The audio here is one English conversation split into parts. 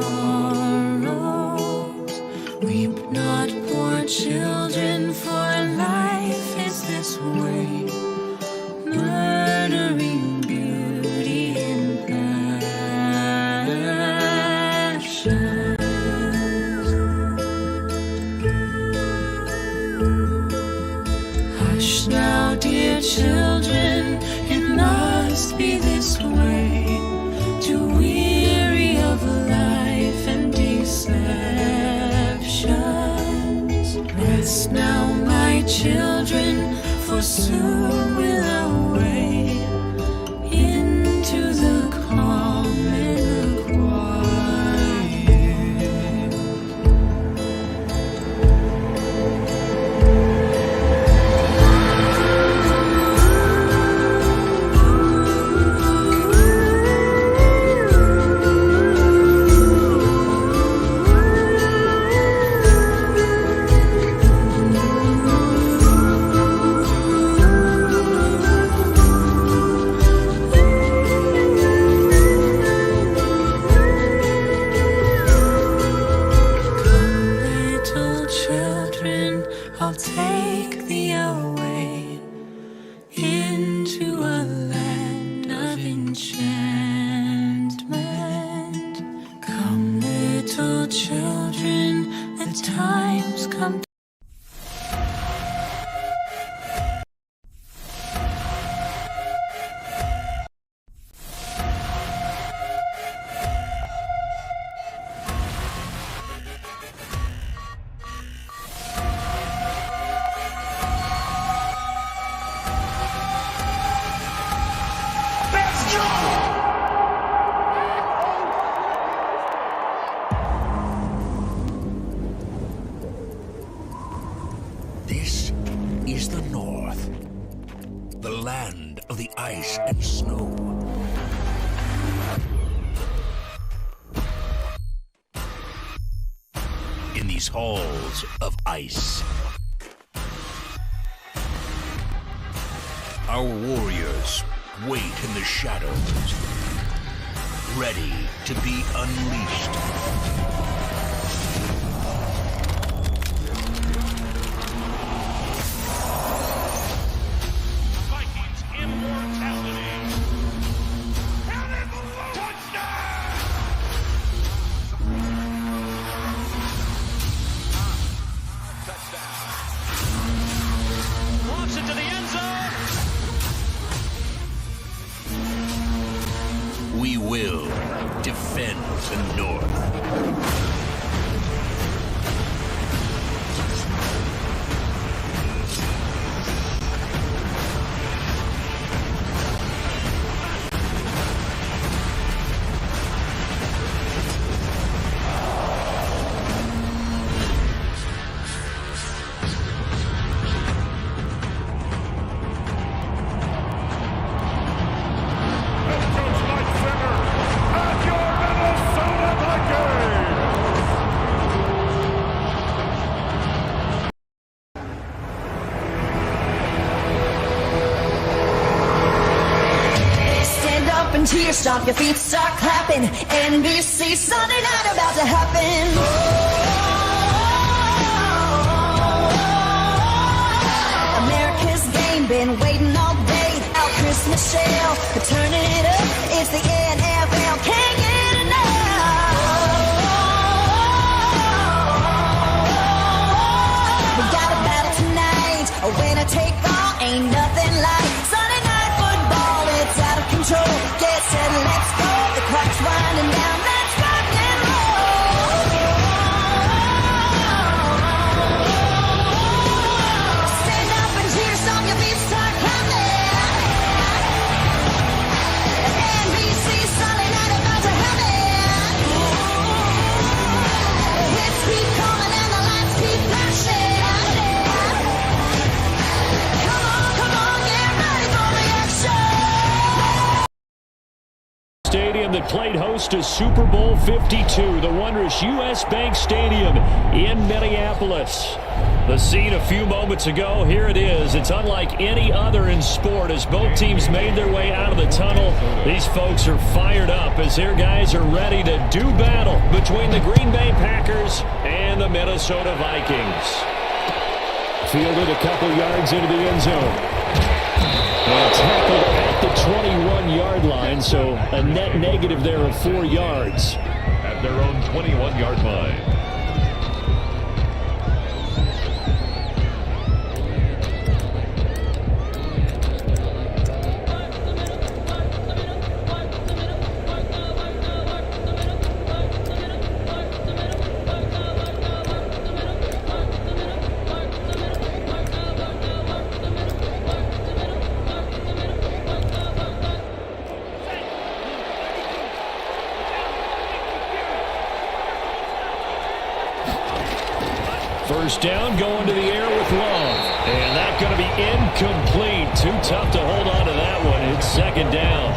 sorrows. Weep not, poor children, for life is this way, murdering beauty and passion. Hush now, dear children, it must be this way, to weary of life and deceptions. Rest now, my children, for soon we'll away into the calm and the quiet. I'll take thee away into a land of enchantment. Come, little children, the time's come. This is the North, the land of the ice and snow. In these halls of ice, our warriors wait in the shadows, ready to be unleashed. Vikings immortality. Touchdown. Launch into the end zone. We will defend the North. Cheer, stomp your feet, start clapping. NBC, Sunday night about to happen. America's game, been waiting all day. Our Christmas shell, we're turning it up. It's the NFL, can't get enough. We got a battle tonight, a winner take all, ain't nothing like Sunday night football. It's out of control. Get set, let's go. The clock's winding down. Let's rock and roll. Stand up and cheer, stomp your feet, start clapping. NBC that played host to Super Bowl 52, the wondrous U.S. Bank Stadium in Minneapolis. The scene a few moments ago, here it is. It's unlike any other in sport as both teams made their way out of the tunnel. These folks are fired up as their guys are ready to do battle between the Green Bay Packers and the Minnesota Vikings. Fielded a couple yards into the end zone. And tackled at the 21-yard line, so a net negative there of 4 yards. At their own 21-yard line. First down, going to the air with Love. And that's going to be incomplete. Too tough to hold on to that one. It's second down.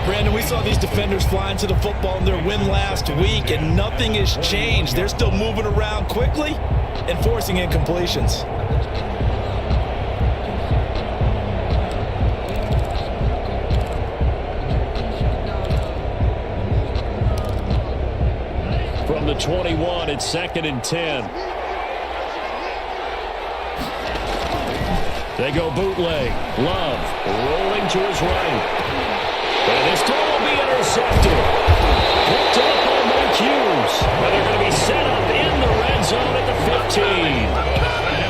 Brandon, we saw these defenders flying to the football in their win last week, and nothing has changed. They're still moving around quickly and forcing incompletions. From the 21, it's second and 10. They go bootleg. Love rolling to his right. And this time will be intercepted. Picked up on Mike Hughes. But they're going to be set up in the red zone at the 15.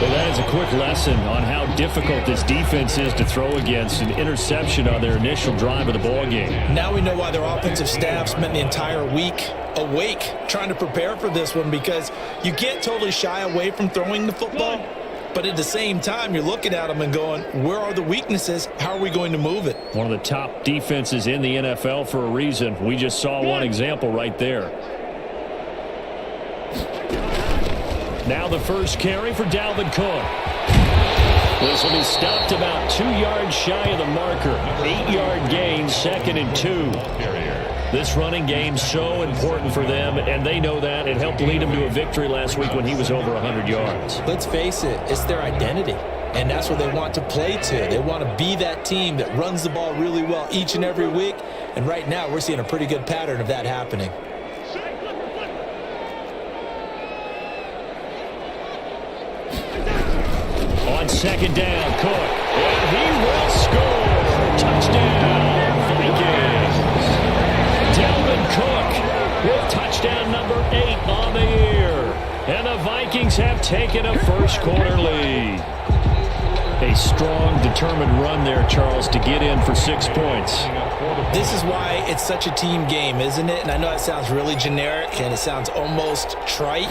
Well, that is a quick lesson on how difficult this defense is to throw against. An interception on their initial drive of the ballgame. Now we know why their offensive staff spent the entire week awake trying to prepare for this one, because you can't totally shy away from throwing the football. But at the same time, you're looking at them and going, where are the weaknesses? How are we going to move it? One of the top defenses in the NFL for a reason. We just saw one example right there. Now the first carry for Dalvin Cook. This will be stopped about 2 yards shy of the marker. 8-yard gain, second and 2. This running game so important for them, and they know that. It helped lead them to a victory last week when he was over 100 yards. Let's face it, it's their identity, and that's what they want to play to. They want to be that team that runs the ball really well each and every week, and right now we're seeing a pretty good pattern of that happening. On second down, Cook, and he will score. Touchdown, Vikings. Dalvin Cook with touchdown number 8 on the year. And the Vikings have taken a first quarter lead. A strong, determined run there, Charles, to get in for 6 points. This is why it's such a team game, isn't it? And I know it sounds really generic and it sounds almost trite,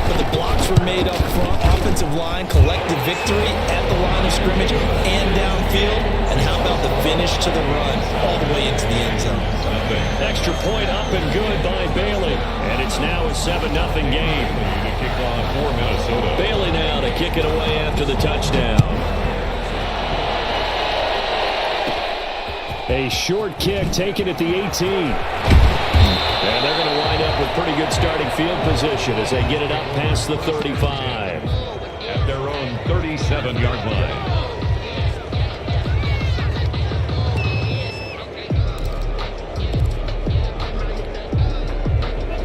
but the blocks were made up front, offensive line, collective victory at the line of scrimmage and downfield. And how about the finish to the run all the way into the end zone? Extra point up and good by Bailey. And it's now a 7-0 game. Kickoff for Minnesota. Bailey now to kick it away after the touchdown. A short kick taken at the 18. And they're going to wind up with pretty good starting field position as they get it up past the 35. At their own 37-yard line.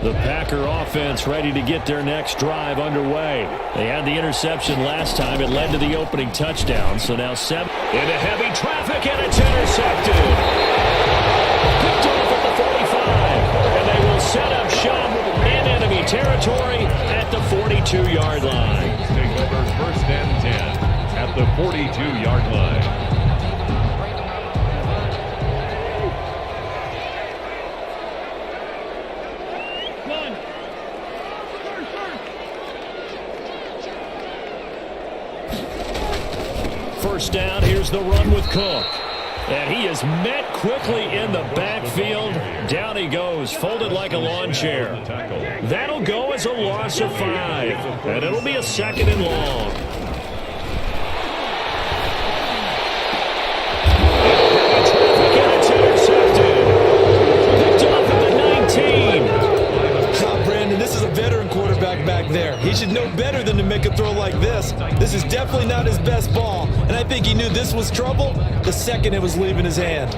The Packer offense ready to get their next drive underway. They had the interception last time. It led to the opening touchdown. So now 7 into heavy traffic, and it's intercepted. Picked off at the 45. And they will set up shop in enemy territory at the 42-yard line. Take over first and 10 at the 42-yard line. First down, here's the run with Cook. And he is met quickly in the backfield. Down he goes, folded like a lawn chair. That'll go as a loss of 5. And it'll be a second and long. And it's intercepted. Picked off at the this is a veteran quarterback back there. He should know better than to make a throw like this. This is definitely not his best ball, and I think he knew this was trouble the second it was leaving his hand.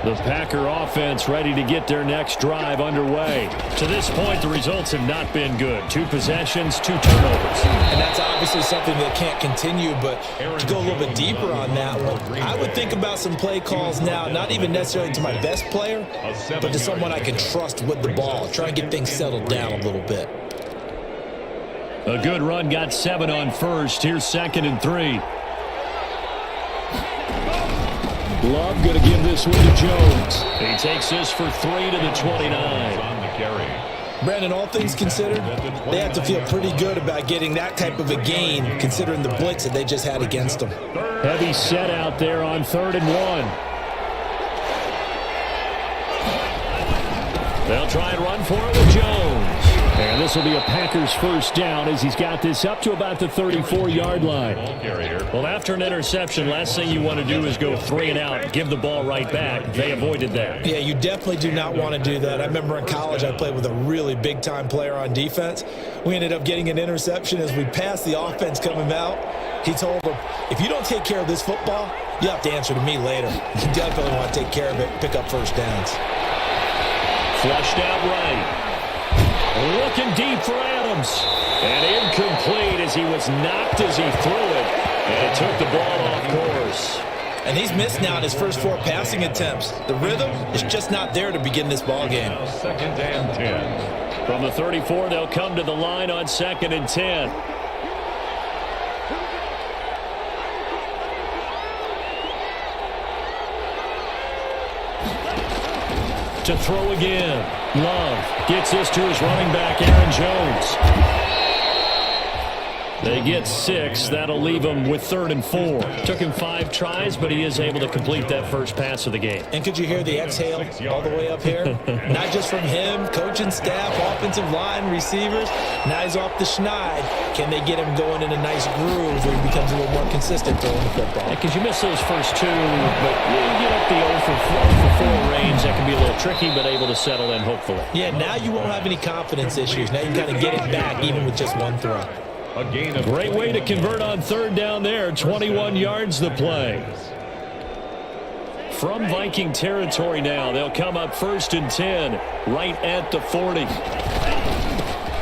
The Packer offense ready to get their next drive underway. To this point, the results have not been good. 2 possessions, 2 turnovers. And that's obviously something that can't continue, but to go a little bit deeper on that one, I would think about some play calls now, not even necessarily to my best player, but to someone I can trust with the ball. Try and get things settled down a little bit. A good run got 7 on first. Here's 2nd and 3. Love going to give this one to Jones. He takes this for 3 to the 29. Brandon, all things considered, they have to feel pretty good about getting that type of a gain considering the blitz that they just had against them. Heavy set out there on 3rd and 1. They'll try and run for it with Jones. And this will be a Packers first down as he's got this up to about the 34-yard line. Well, after an interception, last thing you want to do is go 3 and out, give the ball right back. They avoided that. Yeah, you definitely do not want to do that. I remember in college I played with a really big-time player on defense. We ended up getting an interception as we passed the offense coming out. He told him, if you don't take care of this football, you have to answer to me later. You definitely want to take care of it, pick up first downs. Flushed out right. Looking deep for Adams. And incomplete as he was knocked as he threw it. And it took the ball off course. And he's missed now in his first 4 passing attempts. The rhythm is just not there to begin this ball game. 2nd and 10. From the 34, they'll come to the line on 2nd and 10. To throw again. Love gets this to his running back, Aaron Jones. They get 6. That'll leave him with 3rd and 4. Took him 5 tries, but he is able to complete that first pass of the game. And could you hear the exhale all the way up here? Not just from him, coaching staff, offensive line, receivers. Now he's off the schneid. Can they get him going in a nice groove where he becomes a little more consistent throwing the football? Because you miss those first 2, but you get up the 0 for 4 range. That can be a little tricky, but able to settle in, hopefully. Yeah, now you won't have any confidence issues. Now you can kind of get it back even with just 1 throw. A gain of Great way to convert on 3rd down there. 21 yards the play. From Viking territory now, they'll come up 1st and 10, right at the 40.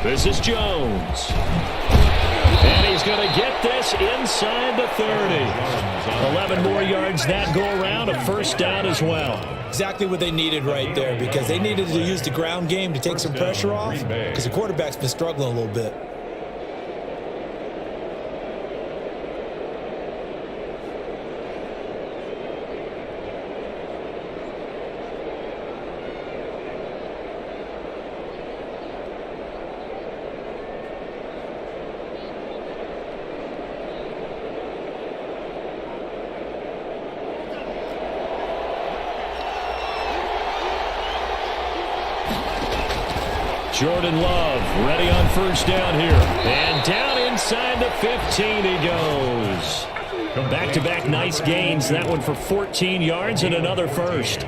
This is Jones. And he's going to get this inside the 30. 11 more yards that go around, a first down as well. Exactly what they needed right there because they needed to use the ground game to take some pressure off because the quarterback's been struggling a little bit. Jordan Love ready on first down here. And down inside the 15 he goes. Back-to-back nice gains. That one for 14 yards and another first.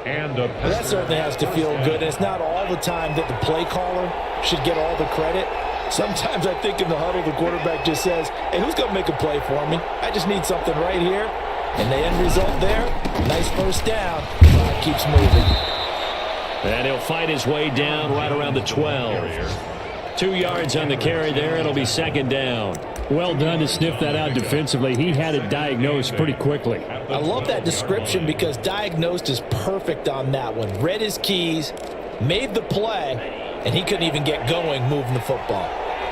and Well, that certainly has to feel good. And it's not all the time that the play caller should get all the credit. Sometimes I think in the huddle the quarterback just says, hey, who's going to make a play for me? I just need something right here. And the end result there, nice first down. Keeps moving. And he'll fight his way down right around the 12. 2 yards on the carry there. It'll be second down. Well done to sniff that out defensively. He had it diagnosed pretty quickly. I love that description because diagnosed is perfect on that one. Read his keys, made the play, and he couldn't even get going moving the football.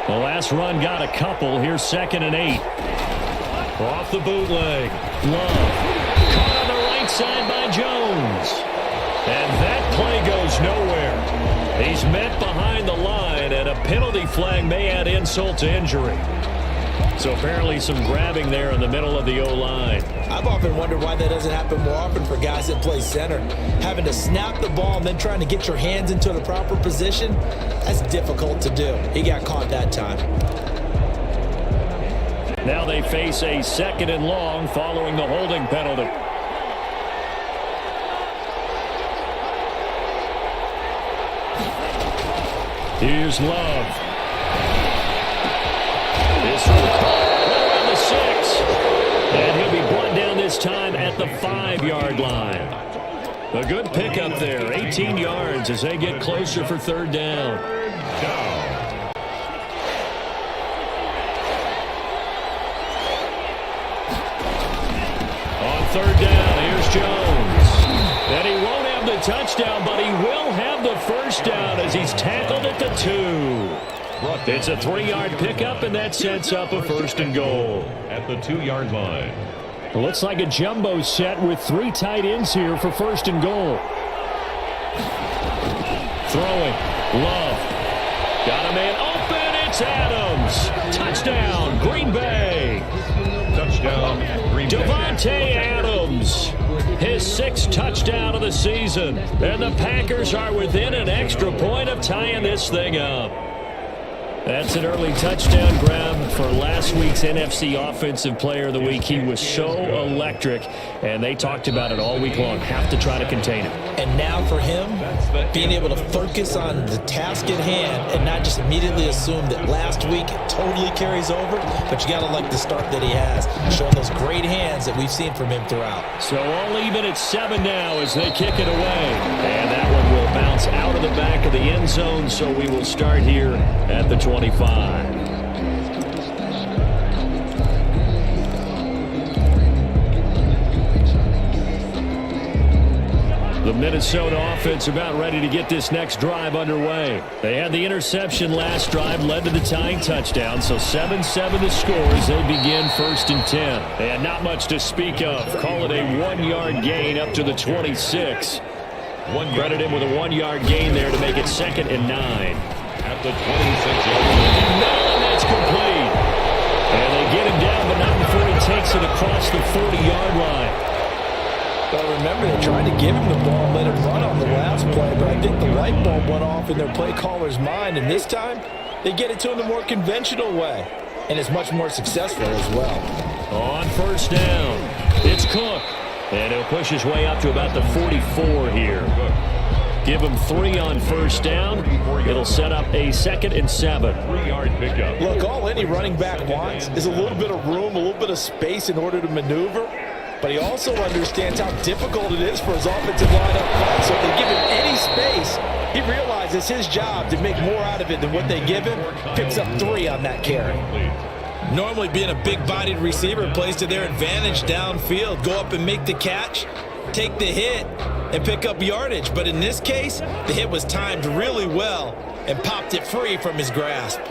The last run got a couple. Here's 2nd and 8. Off the bootleg. Love. Caught on the right side by Jones. And that play goes nowhere. He's met behind the line, and a penalty flag may add insult to injury. So apparently some grabbing there in the middle of the O-line. I've often wondered why that doesn't happen more often for guys that play center. Having to snap the ball and then trying to get your hands into the proper position, that's difficult to do. He got caught that time. Now they face a 2nd and long following the holding penalty. Here's Love. This will call right around the 6. And he'll be brought down this time at the 5-yard line. A good pickup there, 18 yards as they get closer for third down. On third down, here's Jones. And he won't have the touchdown, but he will have the first down as he's tackled at the 2. It's a 3-yard pickup, and that sets up a first and goal. At the 2-yard line. It looks like a jumbo set with 3 tight ends here for first and goal. Throwing. Love. Got a man open. It's Adams. Touchdown, Green Bay. Touchdown, Green Bay. Devontae Adams. His 6th touchdown of the season. And the Packers are within an extra point of tying this thing up. That's an early touchdown grab for last week's NFC Offensive Player of the Week. He was so electric, and they talked about it all week long. Have to try to contain him. And now for him, being able to focus on the task at hand and not just immediately assume that last week it totally carries over, but you got to like the start that he has, showing those great hands that we've seen from him throughout. So all even at 7 now as they kick it away. And that one will bounce out of the back of the end zone, so we will start here at the 25. The Minnesota offense about ready to get this next drive underway. They had the interception last drive, led to the tying touchdown, so 7-7 the score as they begin 1st and 10. And not much to speak of. Call it a 1-yard gain up to the 26. Credit him with a 1-yard gain there to make it 2nd and 9. At the 26-yard line. And that's complete. And they get him down, but not before he takes it across the 40-yard line. Well, remember, they tried to give him the ball and let him run on the last play, but I think the light bulb went off in their play caller's mind, and this time they get it to him the more conventional way, and it's much more successful as well. On 1st down, it's Cook, and he'll push his way up to about the 44 here. Give him 3 on 1st down. It'll set up a 2nd and 7. 3-yard pickup. Look, all any running back wants is a little bit of room, a little bit of space in order to maneuver. But he also understands how difficult it is for his offensive line up front. So if they give him any space, he realizes his job to make more out of it than what they give him. Picks up 3 on that carry. Normally being a big-bodied receiver plays to their advantage downfield. Go up and make the catch, take the hit, and pick up yardage. But in this case, the hit was timed really well and popped it free from his grasp.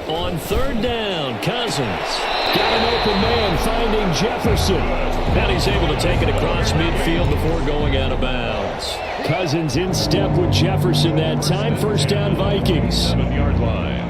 On 3rd down, Cousins got an open man finding Jefferson. And he's able to take it across midfield before going out of bounds. Cousins in step with Jefferson that time. 1st down, Vikings. 7-yard line.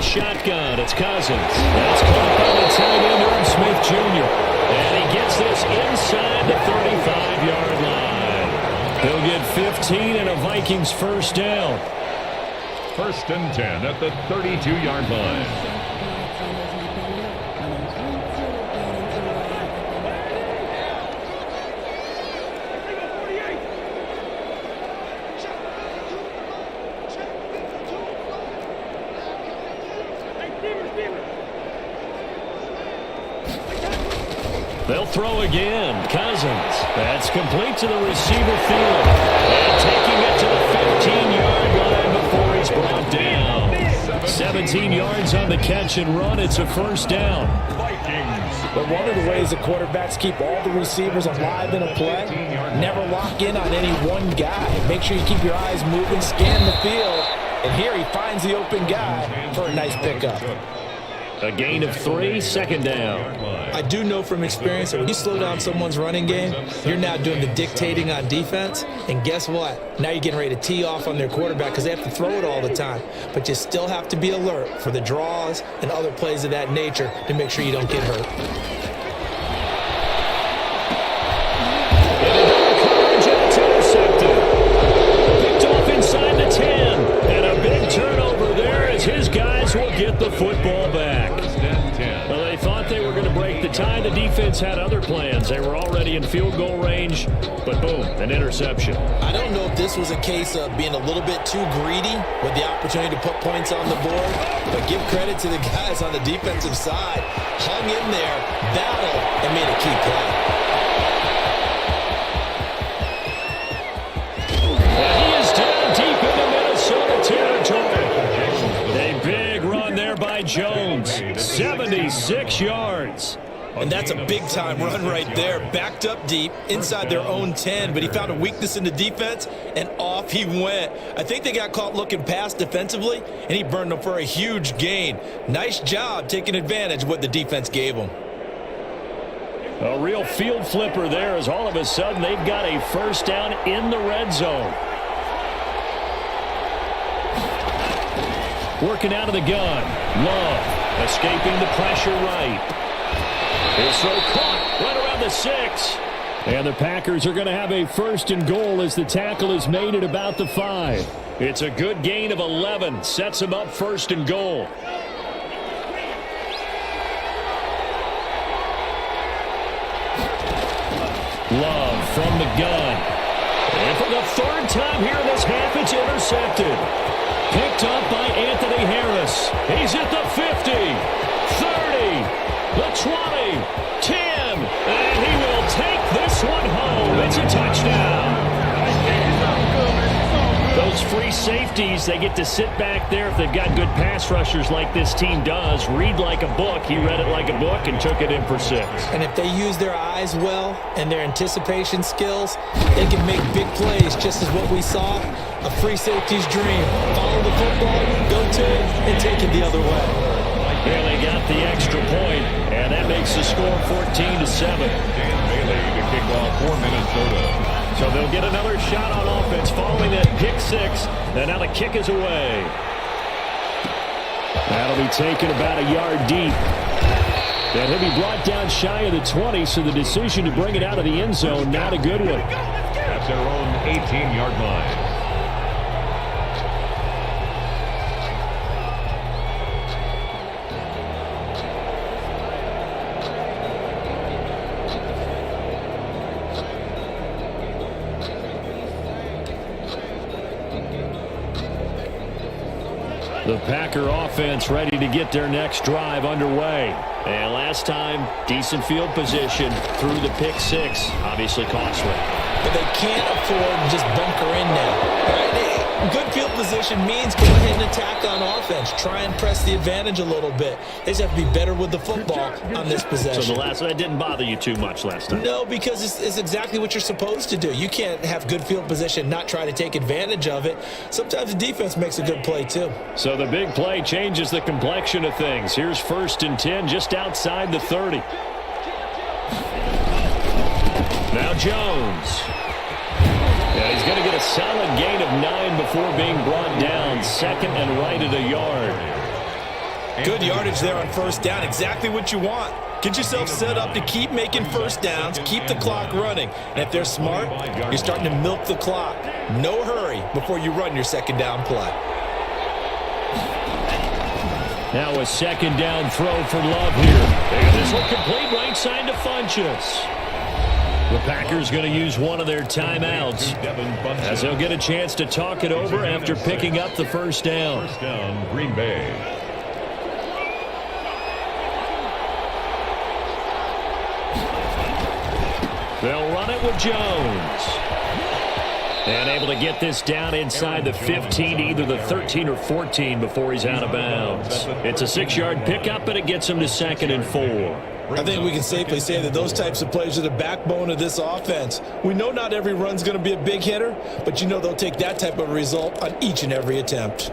Shotgun, it's Cousins. That's caught by the tight end, Irv Smith Jr. And he gets this inside the 35-yard line. He'll get 15 and a Vikings 1st down. 1st and 10 at the 32-yard line. They'll throw again. Cousins. That's complete to the receiver field. And taking it to the 15-yard line before he's brought down. 17 yards on the catch and run. It's a 1st down. Vikings. But one of the ways the quarterbacks keep all the receivers alive in a play, never lock in on any one guy. Make sure you keep your eyes moving, scan the field. And here he finds the open guy for a nice pickup. A gain of 3, 2nd down. I do know from experience that when you slow down someone's running game, you're now doing the dictating on defense. And guess what? Now you're getting ready to tee off on their quarterback because they have to throw it all the time. But you still have to be alert for the draws and other plays of that nature to make sure you don't get hurt. defense had other plans. They were already in field goal range, but boom, an interception. I don't know if this was a case of being a little bit too greedy with the opportunity to put points on the board, but give credit to the guys on the defensive side. Hung in there, battled, and made a key play. And he is down deep into Minnesota territory. A big run there by Jones, 76 yards. And that's a big-time run right there. Backed up deep inside their own 10, but he found a weakness in the defense, and off he went. I think they got caught looking past defensively, and he burned them for a huge gain. Nice job taking advantage of what the defense gave him. A real field flipper there as all of a sudden they've got a first down in the red zone. Working out of the gun. Love escaping the pressure right. His throw caught right around the 6. And the Packers are going to have a first and goal as the tackle is made at about the 5. It's a good gain of 11. Sets him up first and goal. Love from the gun. And for the third time here in this half, it's intercepted. Picked up by Anthony Harris. He's at the 50, 30, the 20, 10, and he will take this one home. It's a touchdown. Those free safeties, they get to sit back there if they've got good pass rushers like this team does. Read like a book. He read it like a book and took it in for 6. And if they use their eyes well and their anticipation skills, they can make big plays, just as what we saw. A free safety's dream. Follow the football, go to it, and take it the other way. Well, they got the extra point, and that makes the score 14-7. Dan Bailey to kick off for Minnesota. So they'll get another shot on offense following that pick 6. And now the kick is away. That'll be taken about a yard deep. And he'll be brought down shy of the 20, so the decision to bring it out of the end zone, not a good one. At their own 18-yard line. The Packer offense ready to get their next drive underway. And last time, decent field position through the pick 6. Obviously costly. But they can't afford to just bunker in now. Right? Good field position means go ahead and attack on offense. Try and press the advantage a little bit. They just have to be better with the football on this possession. So that didn't bother you too much last time? No, because it's exactly what you're supposed to do. You can't have good field position, not try to take advantage of it. Sometimes the defense makes a good play too. So the big play changes the complexion of things. Here's 1st and 10 just outside the 30. Now Jones. Yeah, he's going to get a solid gain of 9 before being brought down. Second and right at a yard. Good yardage there on first down. Exactly what you want. Get yourself set up to keep making first downs, keep the clock running. And if they're smart, you're starting to milk the clock. No hurry before you run your second down play. Now a second down throw for Love here. And this will complete right side to Funchess. The Packers going to use one of their timeouts as they'll get a chance to talk it over after picking up the first down. First down, Green Bay. They'll run it with Jones. And able to get this down inside the 15, either the 13 or 14 before he's out of bounds. It's a 6-yard pickup, and it gets him to 2nd and 4. I think we can safely say that those types of plays are the backbone of this offense. We know not every run's going to be a big hitter, but you know they'll take that type of result on each and every attempt.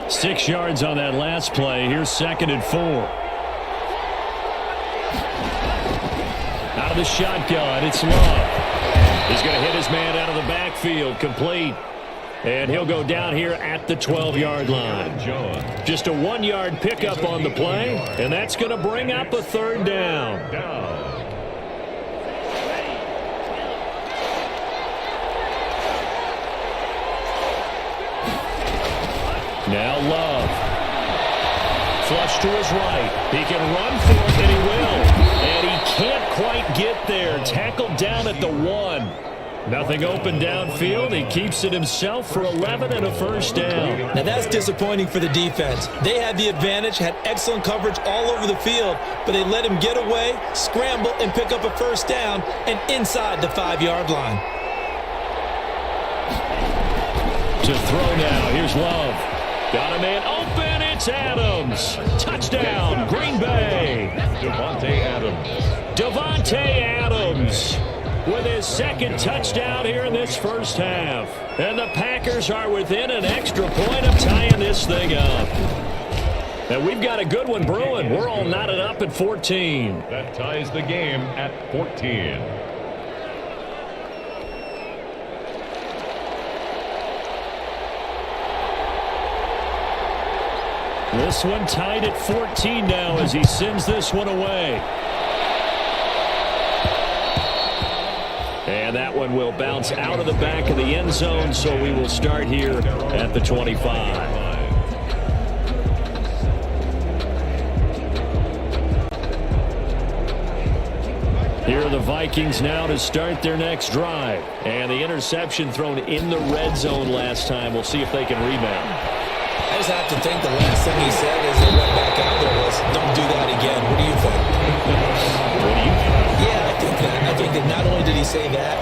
6 yards on that last play. Here's 2nd and 4. Out of the shotgun, it's Love. He's going to hit his man out of the backfield, complete. And he'll go down here at the 12-yard line. Just a 1-yard pickup on the play, and that's going to bring up a 3rd down. Now Love. Flush to his right. He can run for it, and he will. get there. Tackled down at the 1. Nothing open downfield. He keeps it himself for 11 and a first down. Now that's disappointing for the defense. They had the advantage, had excellent coverage all over the field, but they let him get away, scramble, and pick up a first down and inside the 5-yard line. To throw now. Here's Love. Got a man open. It's Adams. Touchdown, Green Bay. Devontae Adams with his second touchdown here in this first half. And the Packers are within an extra point of tying this thing up. And we've got a good one brewing. We're all knotted up at 14. That ties the game at 14. This one tied at 14 now as he sends this one away. And that one will bounce out of the back of the end zone, so we will start here at the 25. Here are the Vikings now to start their next drive. And the interception thrown in the red zone last time. We'll see if they can rebound. I just have to think the last thing he said as they went back out there was, don't do that again. What do you think? What do you think? Yeah, I think that not only did he say that,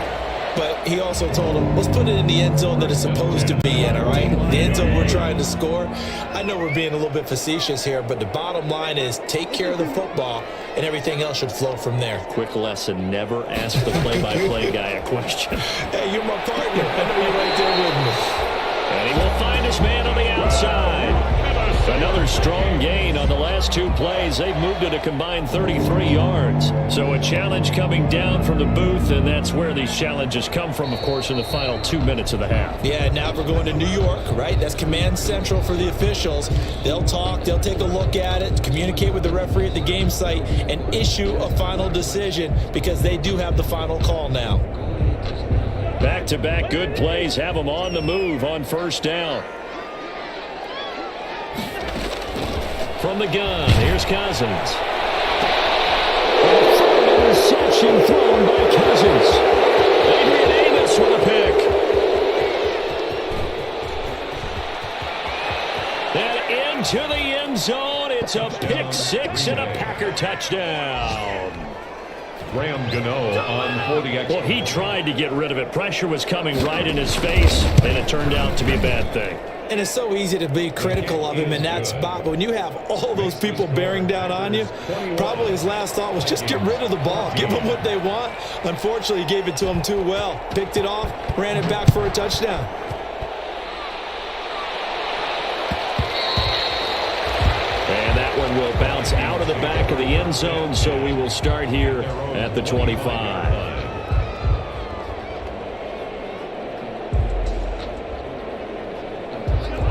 but he also told him, let's put it in the end zone that it's supposed to be in, all right? The end zone we're trying to score. I know we're being a little bit facetious here, but the bottom line is take care of the football, and everything else should flow from there. Quick lesson, never ask the play-by-play guy a question. Hey, you're my partner. I know you're right there with me. And he will find his man on the outside. Another strong gain on the last 2 plays. They've moved it a combined 33 yards. So a challenge coming down from the booth, and that's where these challenges come from, of course, in the final 2 minutes of the half. Yeah, now we're going to New York, right? That's command central for the officials. They'll talk, they'll take a look at it, communicate with the referee at the game site, and issue a final decision because they do have the final call now. Back-to-back good plays have them on the move on first down. From the gun, here's Cousins. Interception thrown by Cousins. Adrian Amos with a pick. And into the end zone. It's a pick six and a Packer touchdown. Graham Gano on for the extra. Well, he tried to get rid of it. Pressure was coming right in his face, and it turned out to be a bad thing. And it's so easy to be critical of him in that spot. But when you have all those people bearing down on you, probably his last thought was just get rid of the ball. Give them what they want. Unfortunately, he gave it to them too well. Picked it off, ran it back for a touchdown. And that one will bounce out of the back of the end zone, so we will start here at the 25.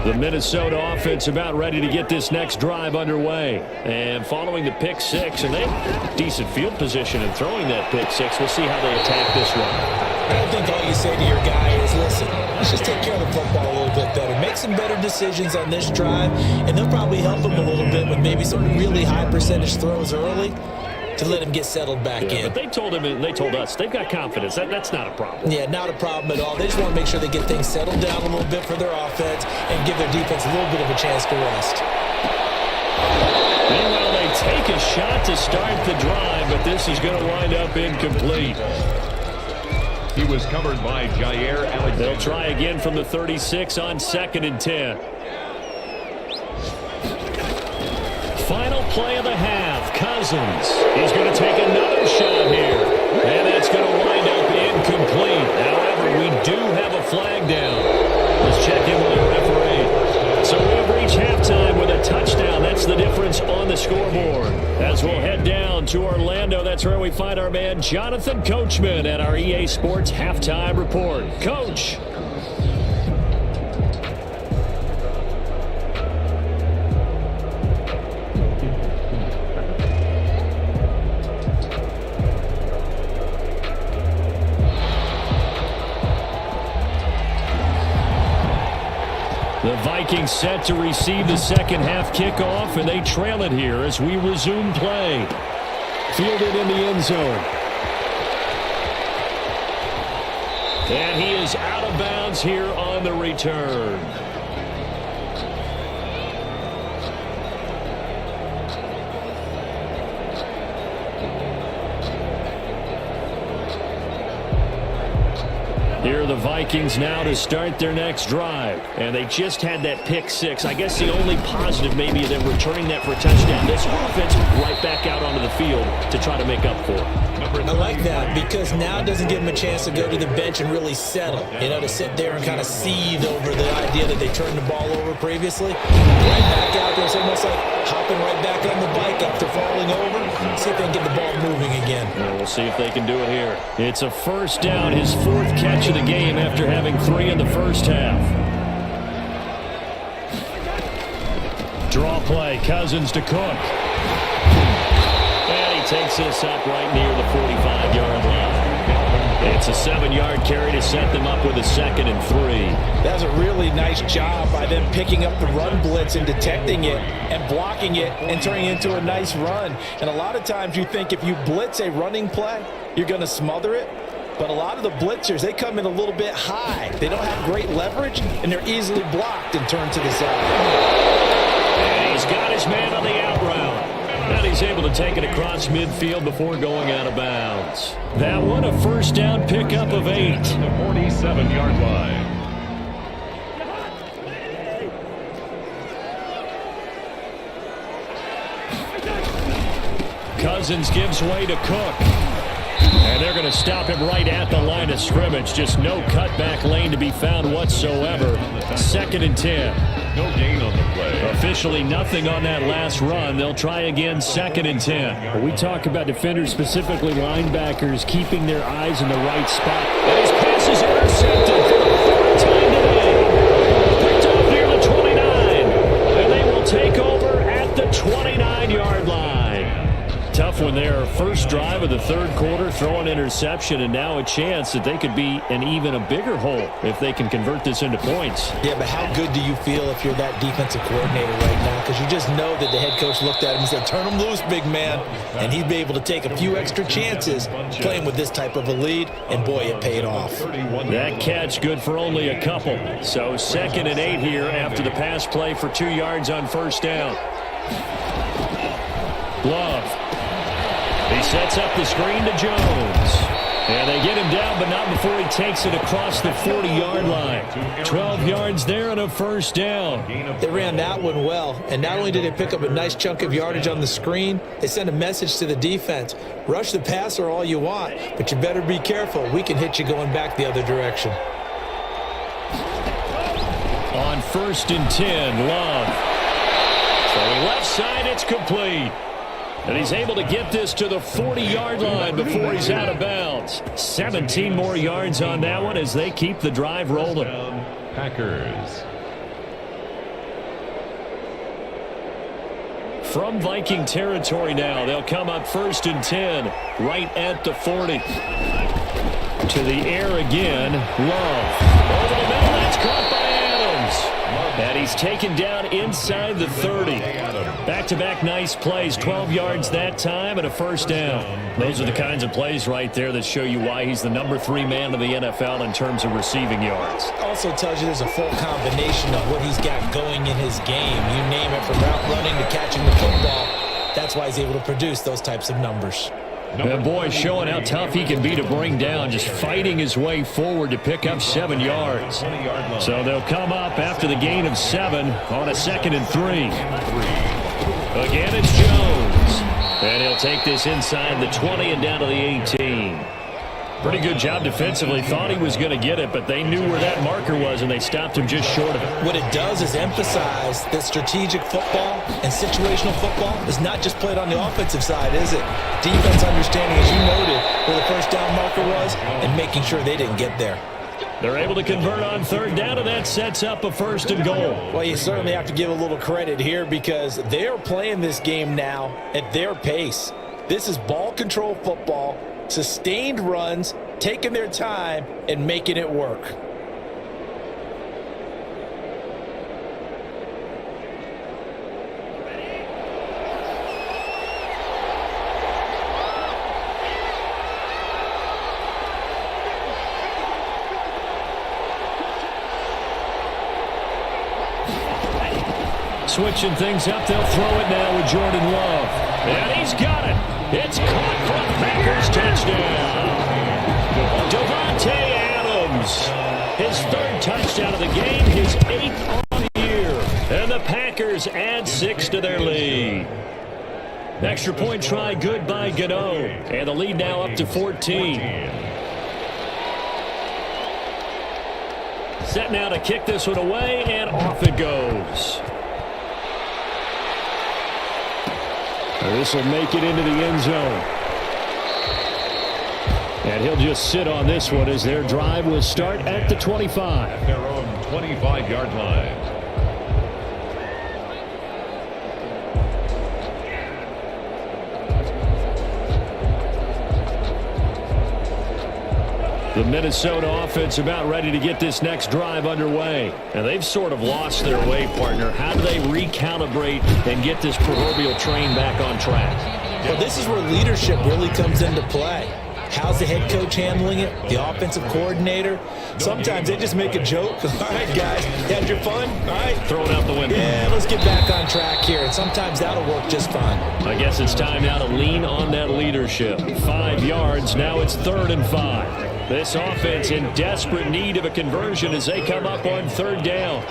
The Minnesota offense about ready to get this next drive underway. And following the pick six, and they have decent field position in throwing that pick six. We'll see how they attack this one. I think all you say to your guy is, listen, let's just take care of the football a little bit better. Make some better decisions on this drive, and they'll probably help him a little bit with maybe some really high percentage throws early to let him get settled back in. But they told him, and they told us, they've got confidence. That's not a problem. Yeah, not a problem at all. They just want to make sure they get things settled down a little bit for their offense and give their defense a little bit of a chance to rest. Meanwhile, they take a shot to start the drive, but this is going to wind up incomplete. He was covered by Jair Alexander. They'll try again from the 36 on 2nd and 10. Final play of the half. Cousins. He's going to take another shot here. And that's going to wind up incomplete. However, we do have a flag down. Let's check in with the referee. So we've reached halftime with a touchdown. That's the difference on the scoreboard. As we'll head down to Orlando, that's where we find our man Jonathan Coachman at our EA Sports Halftime Report. Coach. The Vikings set to receive the second half kickoff, and they trail it here as we resume play. Fielded in the end zone. And he is out of bounds here on the return. Here are the Vikings now to start their next drive. And they just had that pick six. I guess the only positive maybe is them returning that for a touchdown. This offense right back out onto the field to try to make up for it. I like that because now it doesn't give them a chance to go to the bench and really settle. To sit there and kind of seethe over the idea that they turned the ball over previously. Right back out there. It's almost like hopping right back on the bike after falling over. See if they can get the ball moving again. Well, we'll see if they can do it here. It's a first down, his fourth catch of the game after having 3 in the first half. Draw play, Cousins to Cook. And he takes this up right near the 45-yard line. It's a 7-yard carry to set them up with a 2nd and 3. That's a really nice job by them picking up the run blitz and detecting it and blocking it and turning it into a nice run. And a lot of times you think if you blitz a running play, you're going to smother it. But a lot of the blitzers, they come in a little bit high. They don't have great leverage, and they're easily blocked and turned to the side. And he's got his man on the out route. And he's able to take it across midfield before going out of bounds. That one, a first down pickup of 8. The 47-yard line. Cousins gives way to Cook. And they're going to stop him right at the line of scrimmage. Just no cutback lane to be found whatsoever. 2nd and 10. No gain on the play. Officially nothing on that last run. They'll try again, 2nd and 10. We talk about defenders, specifically linebackers, keeping their eyes in the right spot. And his pass is intercepted for the 3rd time today. Picked up near the 29. And they will take over at the 29-yard line. Tough one there. First drive of the 3rd quarter, throw an interception, and now a chance that they could be in even a bigger hole if they can convert this into points. Yeah, but how good do you feel if you're that defensive coordinator right now? Because you just know that the head coach looked at him and said, turn him loose, big man. And he'd be able to take a few extra chances playing with this type of a lead, and boy, it paid off. That catch good for only a couple. So 2nd and 8 here after the pass play for 2 yards on first down. Love. He sets up the screen to Jones. And they get him down, but not before he takes it across the 40-yard line. 12 yards there and a first down. They ran that one well, and not only did they pick up a nice chunk of yardage on the screen, they sent a message to the defense. Rush the passer all you want, but you better be careful. We can hit you going back the other direction. On 1st and 10, Love. So left side, it's complete. And he's able to get this to the 40-yard line before he's out of bounds. 17 more yards on that one as they keep the drive rolling. Packers. From Viking territory now, they'll come up 1st and 10, right at the 40. To the air again, Love. Over the middle, that's caught by Adams. And he's taken down inside the 30. Back-to-back nice plays, 12 yards that time and a first down. Those are the kinds of plays right there that show you why he's the number 3 man of the NFL in terms of receiving yards. Also tells you there's a full combination of what he's got going in his game. You name it, from route running to catching the football. That's why he's able to produce those types of numbers. And boy, showing how tough he can be to bring down, just fighting his way forward to pick up 7 yards. So they'll come up after the gain of 7 on a 2nd and 3. Again, it's Jones. And he'll take this inside the 20 and down to the 18. Pretty good job defensively. Thought he was going to get it, but they knew where that marker was, and they stopped him just short of it. What it does is emphasize that strategic football and situational football is not just played on the offensive side, is it? Defense understanding, as you noted, where the first down marker was and making sure they didn't get there. They're able to convert on 3rd down, and that sets up a 1st and goal. Well, you certainly have to give a little credit here because they're playing this game now at their pace. This is ball control football, sustained runs, taking their time, and making it work. switching things up. They'll throw it now with Jordan Love. And he's got it. It's caught for a Packers touchdown. Devontae Adams, his third touchdown of the game, his 8th on the year. And the Packers add 6 to their lead. Extra point try good by Gano. And the lead now up to 14. Set now to kick this one away, and off it goes. This will make it into the end zone. And he'll just sit on this one as their drive will start at the 25. At their own 25-yard line. The Minnesota offense about ready to get this next drive underway. And they've sort of lost their way, partner. How do they recalibrate and get this proverbial train back on track? Well, this is where leadership really comes into play. How's the head coach handling it? The offensive coordinator? Sometimes they just make a joke. All right, guys, you had your fun? All right. Throw it out the window. Yeah, let's get back on track here. And sometimes that'll work just fine. I guess it's time now to lean on that leadership. 5 yards. Now it's 3rd and 5. This offense in desperate need of a conversion as they come up on 3rd down.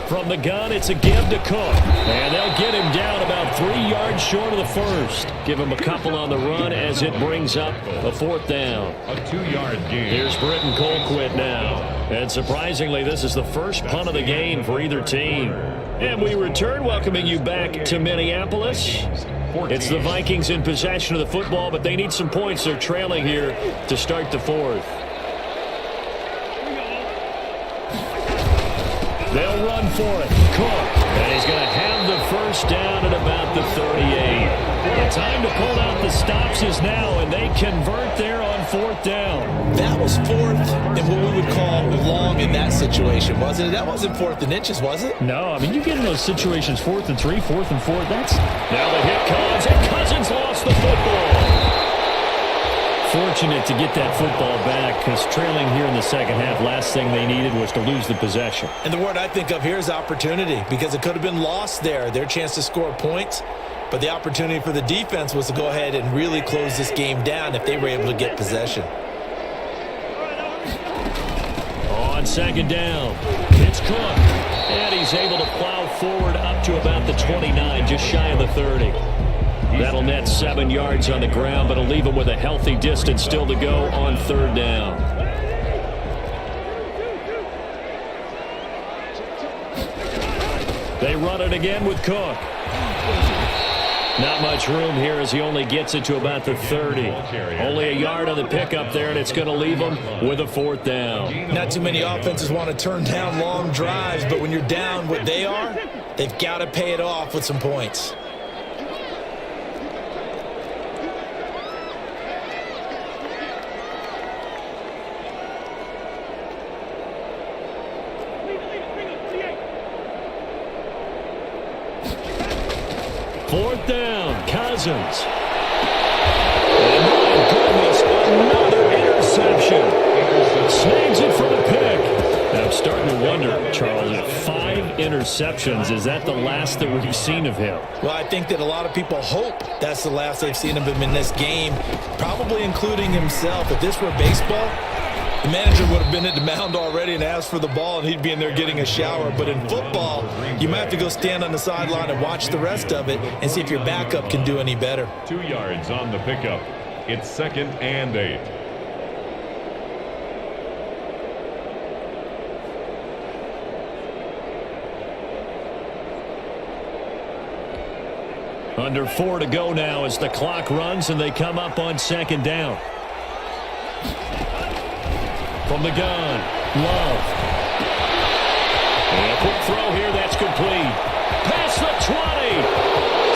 From the gun, it's a give to Cook. And they'll get him down about 3 yards short of the first. Give him a couple on the run as it brings up a 4th down. A 2-yard gain. Here's Britton Colquitt now. And surprisingly, this is the first punt of the game for either team. And we return, welcoming you back to Minneapolis. It's the Vikings in possession of the football, but they need some points. They're trailing here to start the 4th. They'll run for it. Cook. And he's going to have the first down at about the 38. The time to pull out the stops is now, and they convert there on 4th down. That was 4th and what we would call long in that situation, wasn't it? That wasn't 4th and inches, was it? No, I mean, you get in those situations, 4th and 3, 4th and 4. That's now the hit comes, and Cousins lost the football. Fortunate to get that football back because trailing here in the second half, last thing they needed was to lose the possession. And the word I think of here is opportunity because it could have been lost there, their chance to score points. But the opportunity for the defense was to go ahead and really close this game down if they were able to get possession. On 2nd down, it's Cook. And he's able to plow forward up to about the 29, just shy of the 30. That'll net 7 yards on the ground, but it'll leave him with a healthy distance still to go on 3rd down. They run it again with Cook. Not much room here as he only gets it to about the 30. Only a yard on the pickup there, and it's going to leave him with a 4th down. Not too many offenses want to turn down long drives, but when you're down what they are, they've got to pay it off with some points. Fourth down, Cousins. And my goodness, another interception. Snags it for the pick. And I'm starting to wonder, Charles, 5 interceptions, is that the last that we've seen of him? Well, I think that a lot of people hope that's the last they've seen of him in this game, probably including himself. If this were baseball, the manager would have been at the mound already and asked for the ball, and he'd be in there getting a shower. But in football, you might have to go stand on the sideline and watch the rest of it and see if your backup can do any better. 2 yards on the pickup. It's 2nd and 8. Under 4 to go now as the clock runs and they come up on 2nd down. From the gun, Love. And a quick throw here, that's complete. Past the 20.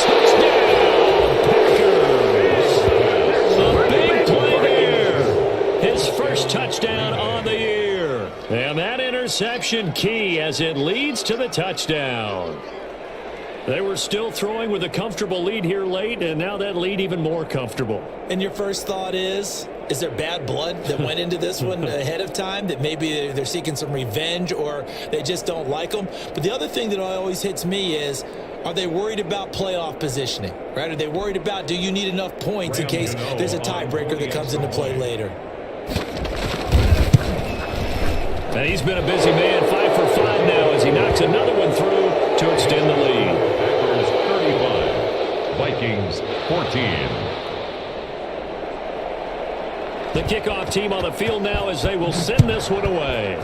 Touchdown, Packers. A big play there. His first touchdown on the year. And that interception key as it leads to the touchdown. They were still throwing with a comfortable lead here late, and now that lead even more comfortable. And your first thought is, Is there bad blood that went into this one ahead of time, that maybe they're seeking some revenge or they just don't like them? But the other thing that always hits me is, are they worried about playoff positioning, right? Are they worried about, do you need enough points in case there's a tiebreaker that comes into play later? And he's been a busy man, 5 for 5 now as he knocks another one through to extend the lead. Packers 35, Vikings 14. The kickoff team on the field now as they will send this one away.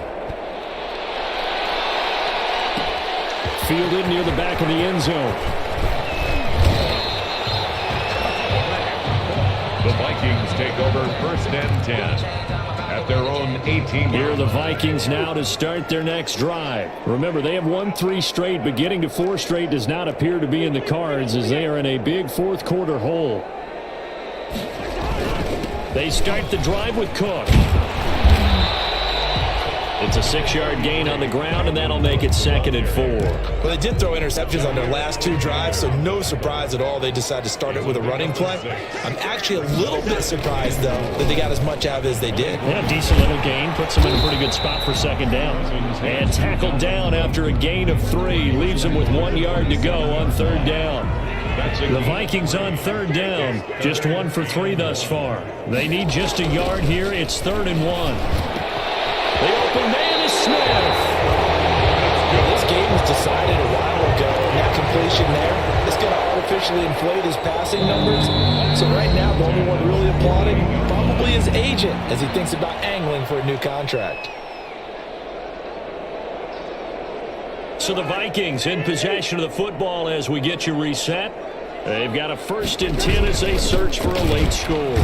Fielded near the back of the end zone. The Vikings take over 1st and 10. At their own 18. Here are the Vikings now to start their next drive. Remember, they have won 3 straight, but getting to 4 straight does not appear to be in the cards as they are in a big fourth quarter hole. They start the drive with Cook. It's a 6-yard gain on the ground, and that'll make it 2nd and 4. Well, they did throw interceptions on their last 2 drives, so no surprise at all they decided to start it with a running play. I'm actually a little bit surprised, though, that they got as much out of it as they did. Yeah, decent little gain. Puts them in a pretty good spot for 2nd down. And tackled down after a gain of 3. Leaves them with 1 yard to go on 3rd down. The Vikings on 3rd down. Just 1 for 3 thus far. They need just a yard here. It's 3rd and 1. The open man is Smith. This game was decided a while ago, and that completion there is going to artificially inflate his passing numbers. So right now, the only one really applauding probably his agent as he thinks about angling for a new contract. So the Vikings in possession of the football as we get you reset. They've got a 1st and 10 as they search for a late score.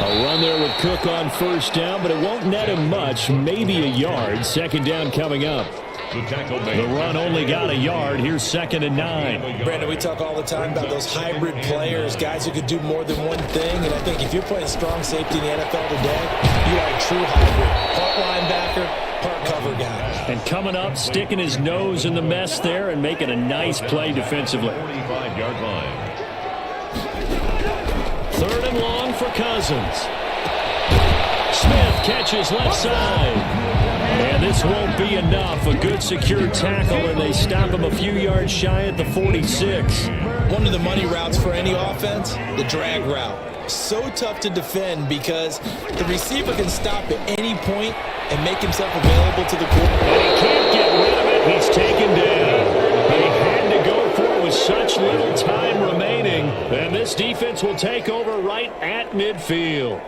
A run there with Cook on 1st down, but it won't net him much, maybe a yard. 2nd down coming up. The run only got a yard. Here's 2nd and 9. Brandon, we talk all the time about those hybrid players, guys who could do more than one thing. And I think if you're playing strong safety in the NFL today, you are a true hybrid. Part linebacker, part cover guy. And coming up, sticking his nose in the mess there and making a nice play defensively. 45-yard line. 3rd and long for Cousins. Smith catches left side. And this won't be enough. A good secure tackle, and they stop him a few yards shy at the 46. One of the money routes for any offense, the drag route. So tough to defend because the receiver can stop at any point and make himself available to the quarterback. And he can't get rid of it. He's taken down. They had to go for it with such little time remaining. And this defense will take over right at midfield.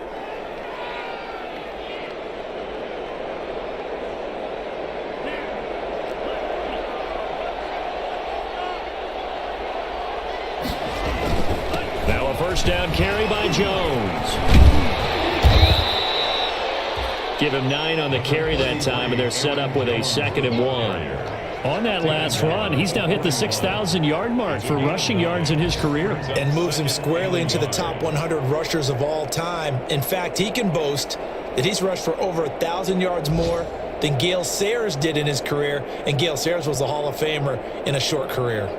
Now a 1st down carry by Jones. Give him 9 on the carry that time, and they're set up with a 2nd and 1. On that last run, he's now hit the 6,000-yard mark for rushing yards in his career. And moves him squarely into the top 100 rushers of all time. In fact, he can boast that he's rushed for over 1,000 yards more than Gale Sayers did in his career. And Gale Sayers was a Hall of Famer in a short career.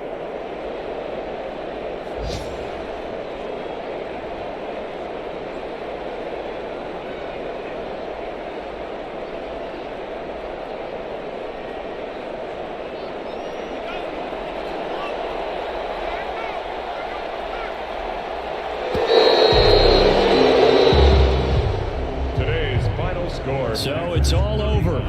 Today's final score. So it's all over.